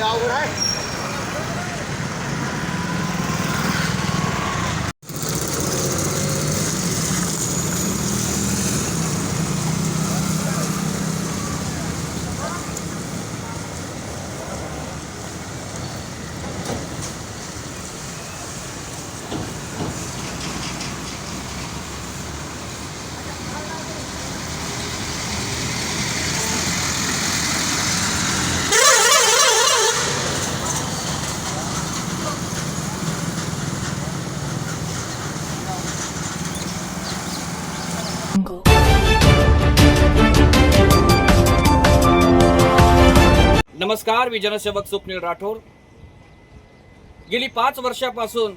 अवघड आहे. नमस्कार, मी जनसेवक स्वप्नील राठोड. गेली 5 वर्षापासून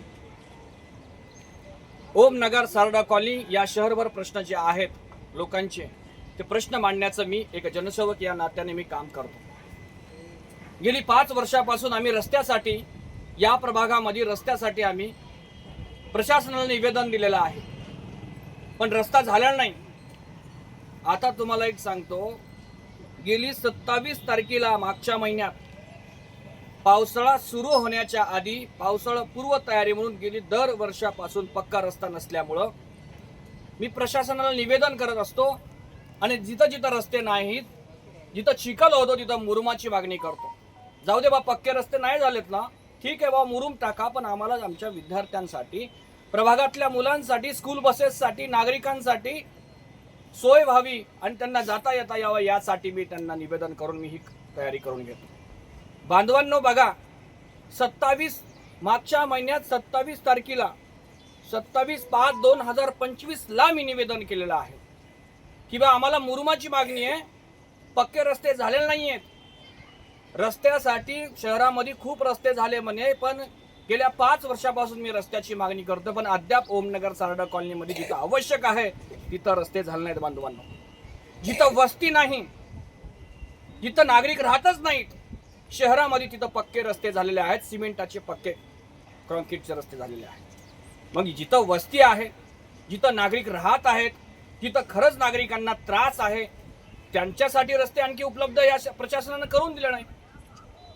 ओमनगर सारडा कॉलनी या शहरभर प्रश्न जे आहेत लोकांचे, ते प्रश्न मांडण्याचं मी एक जनसेवक या नात्याने मी काम करतो. गेली 5 वर्षापासून आम्ही रस्त्यासाठी, या प्रभागामध्ये रस्त्यासाठी आम्ही प्रशासनाला निवेदन दिलेलं आहे, पण रस्ता झाला नाही. आता तुम्हाला एक सांगतो, गेली 27 तारखेला मागच्या महिन्यात पावसाळा सुरू होण्याच्या आधी पावसाळा पूर्व तयारी म्हणून गेली दर वर्षापासून पक्का रस्ता नसल्यामुळं मी प्रशासनाला निवेदन करत असतो आणि जिथं जिथं रस्ते नाहीत, जिथं चिखल होतो तिथं मुरुमाची मागणी करतो. जाऊ दे बा, पक्के रस्ते नाही झालेत ना, ठीक आहे बा, मुरुम टाका, पण आम्हाला आमच्या विद्यार्थ्यांसाठी, प्रभागातल्या मुलांसाठी, स्कूल बसेससाठी, नागरिकांसाठी सोय व्हावी आणि त्यांना जाता येता यावं यासाठी मी त्यांना निवेदन करून मी ही तयारी करून घेतो. बांधवांनो बघा, मागच्या महिन्यात 27 तारखेला 27/5/2025 ला मी निवेदन केलेलं आहे की बा आम्हाला मुरुमाची मागणी आहे, पक्के रस्ते झालेले नाही आहेत. रस्त्यासाठी शहरामध्ये खूप रस्ते झाले म्हणे, पण गेल्या 5 वर्षापासून मी रस्त्याची मागणी करतो, पण अद्याप ओमनगर सारडा कॉलनीमध्ये जिथं आवश्यक आहे तिथं रस्ते झाले नाहीत. बांधवांनो, जिथं वस्ती नाही, जिथं नागरिक राहतच नाहीत शहरामध्ये, तिथं पक्के रस्ते झालेले आहेत. सिमेंटाचे पक्के, कॉन्क्रीटचे रस्ते झालेले आहेत. मग जिथं वस्ती आहे, जिथं नागरिक राहत आहेत, जिथं खरंच नागरिकांना त्रास आहे, त्यांच्यासाठी रस्ते आणखी उपलब्ध या प्रशासनानं करून दिले नाही.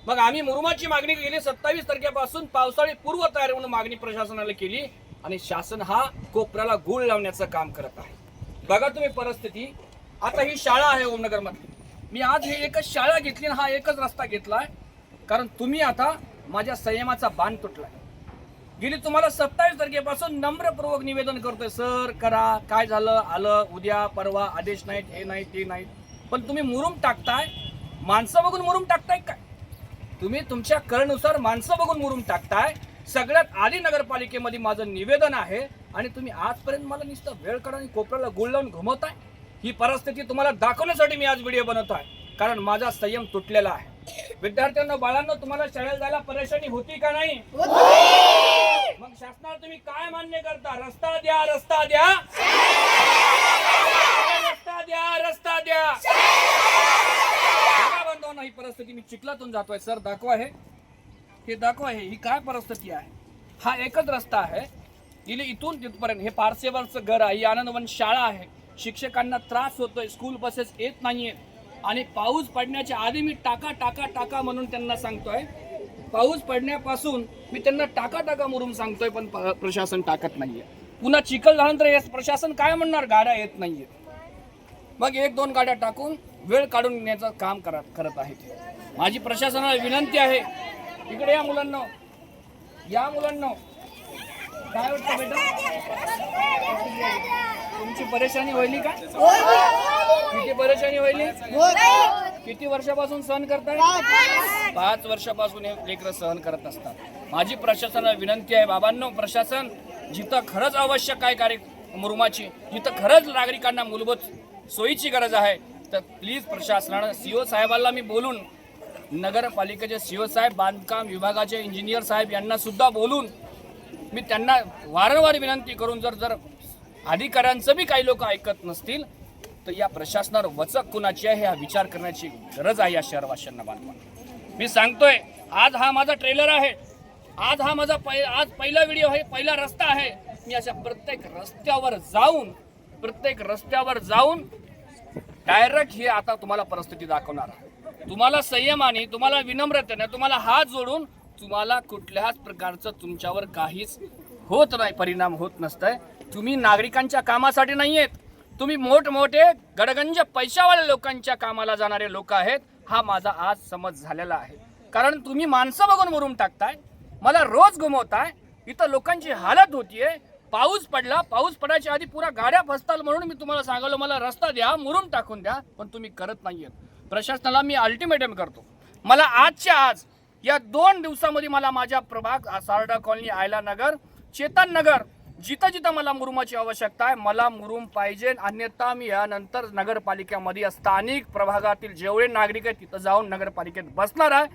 मग आम्ही मुरुमाची मागणी गेली 27 तारखेपासून पावसाळी पूर्व तयारी म्हणून मागणी प्रशासनाला केली आणि शासन हा कोपऱ्याला गूळ लावण्याचं काम करत आहे. बघा तुम्ही परिस्थिती. आता ही शाळा आहे ओमनगर मध्ये, मी आज ही एकच शाळा घेतली आणि हा एकच रस्ता घेतलाय, कारण तुम्ही आता माझ्या संयमाचा बांध तुटलाय. गेली तुम्हाला 27 तारखेपासून नम्रपूर्वक निवेदन करतोय, सर करा, काय झालं, आलं, उद्या परवा आदेश नाहीत, हे नाही ते नाही, पण तुम्ही मुरुम टाकताय. माणसं बघून मुरुम टाकताय काय? तुम्ही तुमच्या कळनुसार माणसं बघून मुरुम टाकताय. सगळ्यात आधी नगरपालिकेमध्ये माझं निवेदन आहे आणि तुम्ही आजपर्यंत मला नुसतं वेळ काढून आणि कोपऱ्याला गुळ लावून घुमवताय. ही परिस्थिती तुम्हाला दाखवण्यासाठी मी आज व्हिडिओ बनवत आहे, कारण माझा संयम तुटलेला आहे. विद्यार्थ्यांना, बाळांना, तुम्हाला शाळेला जायला परेशानी होती का नाही? मग शासनाला तुम्ही काय मान्य करता? रस्ता द्या, रस्ता द्या, रस्ता द्या, रस्ता द्या. ही परिस्थिती, मी चिखलातून जातोय, सर दाखवा, हे दाखवा, ही काय परिस्थिती आहे. हा एकच रस्ता आहे, गेली इथून तिथपर्यंत. हे पारसेवरचं घर आहे, ही आनंदवन शाळा आहे. शिक्षकांना त्रास होतोय, स्कूल बसेस येत नाहीये आणि पाऊस पडण्याच्या आधी मी टाका टाका टाका म्हणून त्यांना सांगतोय. पाऊस पडण्यापासून मी त्यांना टाका टाका मुरुम सांगतोय, पण प्रशासन टाकत नाहीये. पुन्हा चिखल झाल्यानंतर हे प्रशासन काय म्हणणार? गाड्या येत नाहीये. मग 1-2 गाड्या टाकून वेळ काढून घेण्याचं काम करत आहे. माझी प्रशासनाला विनंती आहे, इकडे या मुलांना, या मुलांना. काय वाटतं बेटा, तुमची परेशानी होईल का? किती परेशानी होईल? किती वर्षापासून सहन करताय? 5 वर्षापासून हे लेकरं सहन करत असतात. माझी प्रशासनाला विनंती आहे, बाबांनो, प्रशासन जिथं खरंच आवश्यक आहे कार्य मुरुमाची, जिथं खरंच नागरिकांना मूलभूत सोयीची गरज आहे, तर प्लीज प्रशासनानं सीओ साहेबांना मी बोलून, नगरपालिकेचे सीओ साहेब, बांधकाम विभागाचे इंजिनियर साहेब यांना सुद्धा बोलून मी त्यांना वारंवार विनंती करून, जर अधिकाऱ्यांचं बी काही लोक ऐकत नसतील तर या प्रशासनावर वचक कुणाची आहे हा विचार करण्याची गरज आहे या शहरवासियांना. बांधकाम मी सांगतोय, आज हा माझा ट्रेलर आहे, आज हा माझा आज पहिला व्हिडिओ आहे, पहिला रस्ता आहे. मी अशा प्रत्येक रस्त्यावर जाऊन डायरेक्ट ही आता तुम्हाला परिस्थिती दाखवणार आहे। तुम्हाला संयमाने, तुम्हाला विनम्रतेने, तुम्हाला हात जोडून तुम्हाला कुठल्याच प्रकारचं तुमच्यावर काहीच होत नाही, परिणाम होत नसतंय। तुम्ही नागरिकांच्या कामासाठी नाही आहेत, तुम्ही मोठमोठे गडगंज पैशावाल्या लोकांच्या कामाला जाणारे लोक आहेत। हा माझा आज समज झालेला आहे, कारण तुम्ही माणसं बघून मुरुम टाकताय, मला रोज घुमवताय, इथं लोकांची हालत होतीये। पाऊस पडला, पाऊस पडायच्या आधी पुरा गाड्या फसताल म्हणून मी तुम्हाला सांगितलं मला रस्ता द्या, मुरुम टाकून द्या, पण तुम्ही करत नाहीयेत। प्रशासनाला मी अल्टिमेटम करतो, मला आजच्या आज या 2 दिवसामध्ये मला माझ्या प्रभाग सारडा कॉलनी, आयला नगर, चेतन नगर, जिथं जिथं मला मुरुमाची आवश्यकता आहे, मला मुरुम पाहिजे। अन्यथा मी यानंतर नगरपालिकेमध्ये स्थानिक प्रभागातील जेवढे नागरिक आहेत तिथं जाऊन नगरपालिकेत बसणार आहे।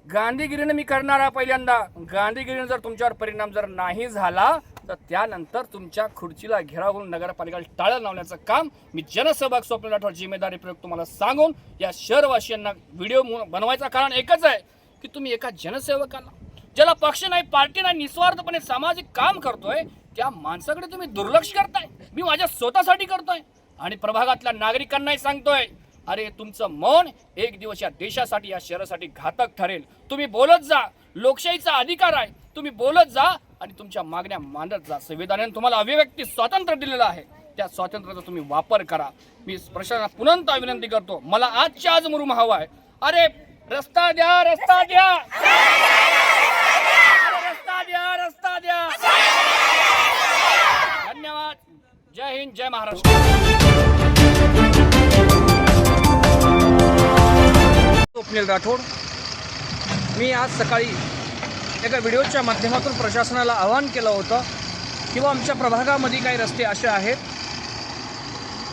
गांधीगिरीनं मी करणार आहे। पहिल्यांदा गांधीगिरीनं जर तुमच्यावर परिणाम जर नाही झाला तर त्यानंतर तुमच्या खुर्चीला घेराव करून नगरपालिकेला टाळं लावण्याचं काम मी जनसहभाग स्वप्न राठोड जिम्मेदारी प्रयोग तुम्हाला सांगून या शहरवासियांना व्हिडिओ बनवायचं कारण एकच आहे की तुम्ही एका जनसेवकाला, ज्याला पक्ष नाही, पार्टी नाही, निस्वार्थपणे सामाजिक काम करतोय, त्या माणसाकडे तुम्ही दुर्लक्ष करताय। मी माझ्या स्वतःसाठी करतोय आणि प्रभागातल्या नागरिकांनाही सांगतोय, अरे तुमचं मौन एक दिवस या देशासाठी, या शहरासाठी घातक ठरेल। तुम्ही बोलत जा, लोकशाहीचा अधिकार आहे, तुम्ही बोलत जा आणि तुमच्या मागण्या मांडत जा। संविधानाने तुम्हाला अभिव्यक्ती स्वातंत्र्य दिलेलं आहे, त्या स्वातंत्र्याचा तुम्ही वापर करा। मी प्रशासनाला पुन्हा विनंती करतो, मला आजच्या आज मुरुम हवा आहे। अरे रस्ता द्या, रस्ता द्या, रस्ता द्या, रस्ता द्या। धन्यवाद। जय हिंद, जय महाराष्ट्र। स्वप्नील राठोड। मी आज सकाळी एका व्हिडिओच्या माध्यमातून प्रशासनाला आवाहन केलं होतं किंवा आमच्या प्रभागामध्ये काही रस्ते असे आहेत,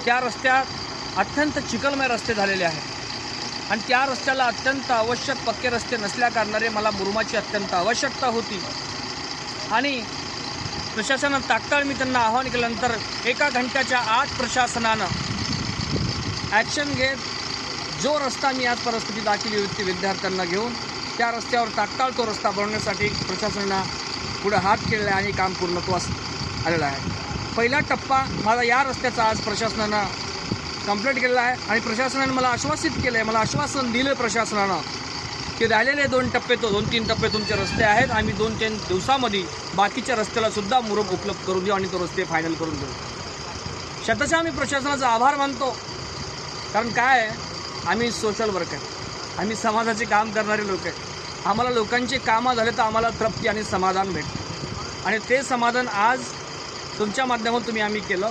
त्या रस्त्यात अत्यंत चिखलमय रस्ते झालेले आहेत आणि त्या रस्त्याला अत्यंत आवश्यक पक्के रस्ते नसल्याकारणाने मला मुरुमाची अत्यंत आवश्यकता होती आणि प्रशासनानं तात्काळ मी त्यांना आवाहन केल्यानंतर 1 घंट्याच्या आत प्रशासनानं ॲक्शन घेत जो रस्ता मी आज परिस्थिती दाखवली होती विद्यार्थ्यांना घेऊन, त्या रस्त्यावर तात्काळ तो रस्ता बनवण्यासाठी प्रशासनानं पुढे हात केलेला आहे आणि काम पूर्णत्वास आलेलं आहे। पहिला टप्पा माझा या रस्त्याचा आज प्रशासनानं कंप्लीट केलेला आहे आणि प्रशासनाने मला आश्वासित केलं आहे, मला आश्वासन दिलं प्रशासनानं की राहिलेले 2 टप्पे, तो 2-3 टप्पे तुमचे रस्ते आहेत, आम्ही 2-3 दिवसामध्ये बाकीच्या रस्त्याला सुद्धा मुरुम उपलब्ध करून देऊ आणि तो रस्ते फायनल करून देऊ। शतशः आम्ही प्रशासनाचा आभार मानतो, कारण काय आहे, आम्ही सोशल वर्क आहे, आम्ही समाजाचे काम करणारे लोक आहेत। आम्हाला लोकांचे कामं झाले तर आम्हाला तृप्ती आणि समाधान भेटतं आणि ते समाधान आज तुमच्या माध्यमातून आम्ही केलं।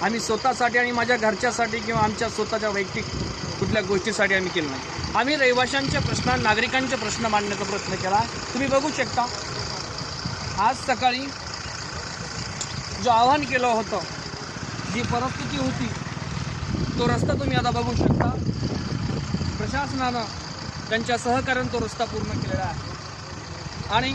आम्ही स्वतःसाठी आणि माझ्या घरच्यासाठी किंवा आमच्या स्वतःच्या वैयक्तिक कुठल्या गोष्टीसाठी आम्ही केलं नाही, आम्ही रहिवाशांचे प्रश्न, नागरिकांचे प्रश्न मांडण्याचा प्रयत्न केला। तुम्ही बघू शकता आज सकाळी जो आवाहन केलं होतं, जी परिस्थिती होती, तो रस्ता तुम्ही आता बघू शकता। प्रशासनानं त्यांच्या सहकार्यानं तो रस्ता पूर्ण केलेला आहे आणि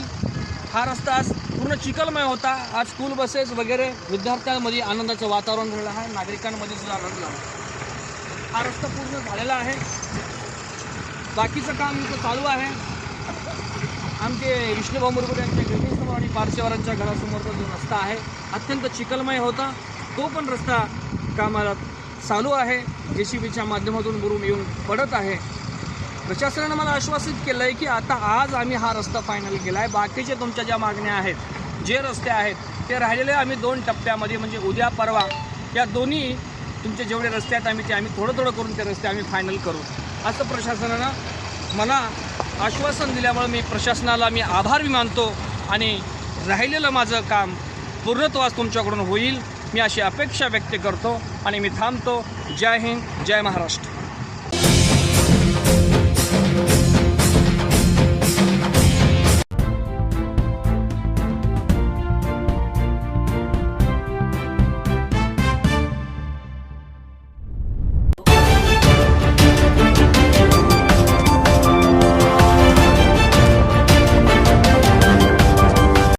हा रस्ता आज पूर्ण चिखलमय होता। आज स्कूल बसेस वगैरे, विद्यार्थ्यांमध्ये आनंदाचं वातावरण झालेलं आहे, नागरिकांमध्ये सुद्धा आनंद झाला। हा रस्ता पूर्ण झालेला आहे, बाकीचं काम इथं चालू आहे। आमचे विष्णुभाऊ मुरगुडे यांच्या घरासमोर आणि पारसेवारांच्या घरासमोरचा जो रस्ता आहे अत्यंत चिखलमय होता, तो पण रस्ता कामाला चालू आहे। JCBच्या माध्यमातून मुरुम येऊन पडत आहे। प्रशासनानं मला आश्वासित केलं आहे की आता आज आम्ही हा रस्ता फायनल केला आहे, बाकीचे तुमच्या ज्या मागण्या आहेत, जे रस्ते आहेत ते राहिलेले आम्ही 2 टप्प्यामध्ये म्हणजे उद्या परवा या दोन्ही तुमचे जेवढे रस्ते आहेत आम्ही थोडं करून ते रस्ते आम्ही फायनल करू, असं प्रशासनानं मला आश्वासन दिल्यामुळे मी प्रशासनाला आभार मानतो आणि राहिलेलं माझं काम पूर्णत्वास तुमच्याकडून होईल, मी अशी अपेक्षा व्यक्त करतो आणि मी थांबतो। जय हिंद, जय महाराष्ट्र।